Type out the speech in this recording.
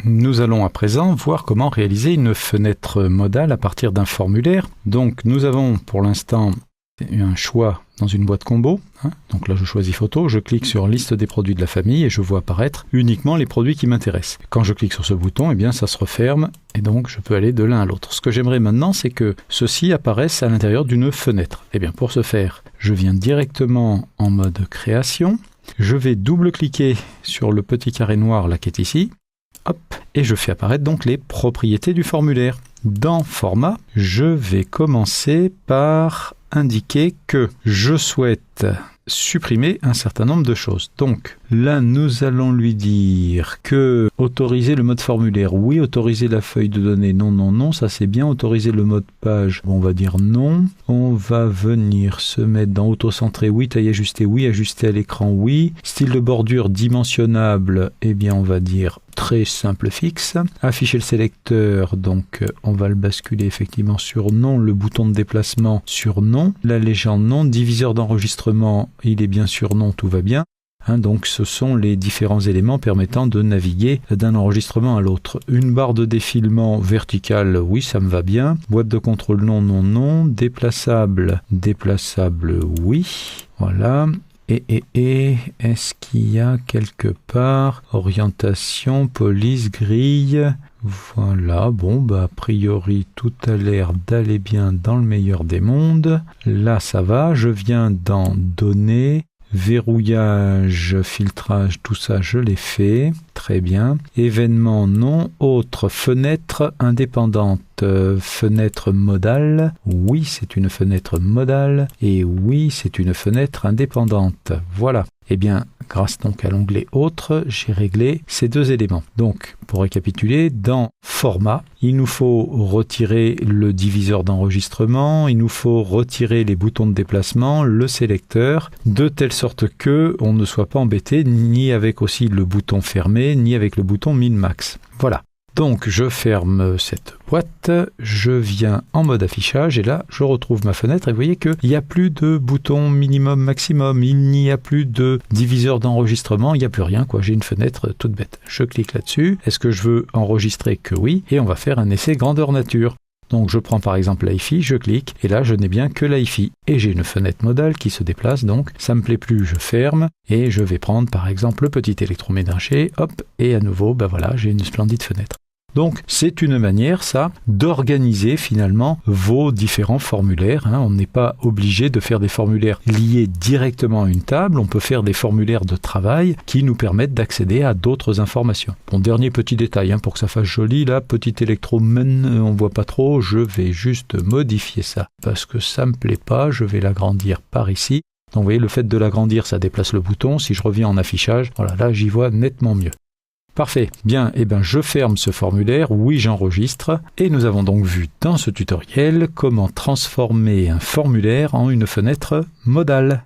Nous allons à présent voir comment réaliser une fenêtre modale à partir d'un formulaire. Donc nous avons pour l'instant un choix dans une boîte combo. Donc là je choisis photo, je clique sur liste des produits de la famille et je vois apparaître uniquement les produits qui m'intéressent. Quand je clique sur ce bouton, eh bien ça se referme et donc je peux aller de l'un à l'autre. Ce que j'aimerais maintenant, c'est que ceci apparaisse à l'intérieur d'une fenêtre. Eh bien pour ce faire, je viens directement en mode création. Je vais double-cliquer sur le petit carré noir là qui est ici. Hop, et je fais apparaître donc les propriétés du formulaire. Dans Format, je vais commencer par indiquer que je souhaite supprimer un certain nombre de choses. Donc là, nous allons lui dire que autoriser le mode formulaire, oui. Autoriser la feuille de données, non, non, non, ça c'est bien. Autoriser le mode page, on va dire non. On va venir se mettre dans auto-centré, oui. Taille ajustée, oui. Ajuster à l'écran, oui. Style de bordure dimensionnable, eh bien on va dire très simple fixe. Afficher le sélecteur, donc on va le basculer effectivement sur non. Le bouton de déplacement sur non. La légende non. Diviseur d'enregistrement, il est bien sûr non, tout va bien. Donc ce sont les différents éléments permettant de naviguer d'un enregistrement à l'autre. Une barre de défilement verticale, oui, ça me va bien. Boîte de contrôle, non, non, non. Déplaçable, oui. Voilà. Et est-ce qu'il y a quelque part orientation, police, grille? Voilà, bon, a priori, tout a l'air d'aller bien dans le meilleur des mondes. Là, ça va, je viens dans données, verrouillage, filtrage, tout ça, je l'ai fait. Très bien. Événement, non. Autre, fenêtre indépendante. Fenêtre modale. Oui, c'est une fenêtre modale. Et oui, c'est une fenêtre indépendante. Voilà. Eh bien, grâce donc à l'onglet Autre, j'ai réglé ces deux éléments. Donc, pour récapituler, dans Format, il nous faut retirer le diviseur d'enregistrement, il nous faut retirer les boutons de déplacement, le sélecteur, de telle sorte que on ne soit pas embêté ni avec aussi le bouton fermé, ni avec le bouton min-max. Voilà. Donc je ferme cette boîte, je viens en mode affichage et là je retrouve ma fenêtre et vous voyez qu'il n'y a plus de bouton minimum maximum, il n'y a plus de diviseur d'enregistrement, il n'y a plus rien quoi, j'ai une fenêtre toute bête. Je clique là-dessus, est-ce que je veux enregistrer? Que oui, et on va faire un essai grandeur nature. Donc je prends par exemple l'hi-fi, je clique, et là je n'ai bien que l'hi-fi. Et j'ai une fenêtre modale qui se déplace, donc ça me plaît plus, je ferme, et je vais prendre par exemple le petit électroménager, hop, et à nouveau, voilà, j'ai une splendide fenêtre. Donc c'est une manière, ça, d'organiser finalement vos différents formulaires. On n'est pas obligé de faire des formulaires liés directement à une table, on peut faire des formulaires de travail qui nous permettent d'accéder à d'autres informations. Bon, dernier petit détail, pour que ça fasse joli, là, petit électromène, on voit pas trop, je vais juste modifier ça, parce que ça me plaît pas, je vais l'agrandir par ici. Donc vous voyez, le fait de l'agrandir, ça déplace le bouton, si je reviens en affichage, voilà, là j'y vois nettement mieux. Parfait. Bien, je ferme ce formulaire, oui j'enregistre, et nous avons donc vu dans ce tutoriel comment transformer un formulaire en une fenêtre modale.